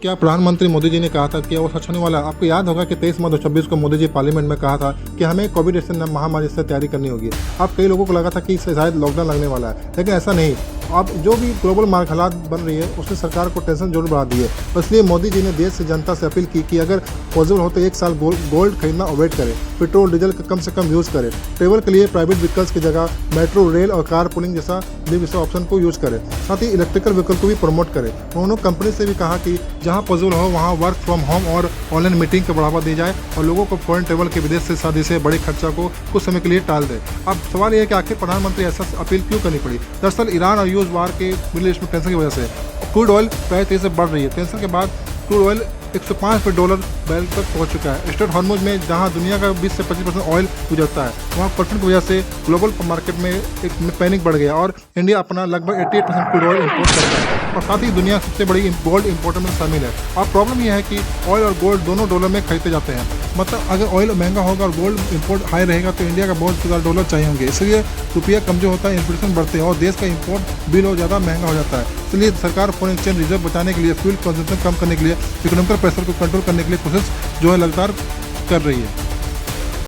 क्या प्रधानमंत्री मोदी जी ने कहा था कि वो सच होने वाला है? आपको याद होगा कि 23 मई 2026 को मोदी जी पार्लियामेंट में कहा था कि हमें कोविड 19 महामारी से तैयारी करनी होगी। अब कई लोगों को लगा था कि इससे शायद लॉकडाउन लगने वाला है, लेकिन ऐसा नहीं। अब जो भी ग्लोबल हालात बन रही है उसने सरकार को टेंशन जरूर बढ़ा दी है। इसलिए मोदी जी ने देश से जनता से अपील की कि अगर पॉसिबल हो तो 1 साल गोल्ड खरीदना अवॉइड करें, पेट्रोल डीजल का कम से कम यूज़ करें, ट्रेवल के लिए प्राइवेट व्हीकल्स की जगह मेट्रो, रेल और कार पुलिंग जैसा ऑप्शन को यूज़ करें। साथ ही इलेक्ट्रिकल व्हीकल को भी प्रमोट करें। उन्होंने कंपनी से भी कहा कि जहां पॉसिबल हो वहां वर्क फ्रॉम होम और ऑनलाइन मीटिंग को बढ़ावा दी जाए और लोगों को फॉरेन ट्रेवल के विदेश से शादी से बड़े खर्चा को कुछ समय के लिए टाल दें। अब सवाल यह है कि आखिर प्रधानमंत्री ऐसा अपील क्यों करनी पड़ी? दरअसल ईरान और यूएस वार के मिडिल ईस्ट में टेंशन की वजह से क्रूड ऑयल प्राइस तेजी से बढ़ रही है। टेंशन के बाद क्रूड ऑयल $105 बैरल तक पहुंच चुका है। स्ट्रेट हॉर्मुज में जहां दुनिया का 20 से 25% ऑयल गुजरता है, वहां करप्शन की वजह से ग्लोबल मार्केट में एक पैनिक बढ़ गया और इंडिया अपना लगभग 88% क्रूड ऑयल इंपोर्ट करता है और साथ ही दुनिया सबसे बड़ी गोल्ड इंपोर्टर में शामिल है। और प्रॉब्लम यह है कि ऑयल और गोल्ड दोनों डॉलर में खरीदे जाते हैं। मतलब अगर ऑयल महंगा होगा और गोल्ड इंपोर्ट हाई रहेगा तो इंडिया का बहुत ज़्यादा डॉलर चाहिए होंगे, इसलिए रुपया कमजोर होता है, इन्फ्लेशन बढ़ते हैं और देश का इंपोर्ट बिल और ज़्यादा महंगा हो जाता है। इसलिए सरकार फॉरेन एक्सचेंज रिजर्व बचाने के लिए, फ्यूल कंजम्पशन कम करने के लिए, इकोनॉमिकल प्रेशर को कंट्रोल करने के लिए कोशिश जो है लगातार कर रही है।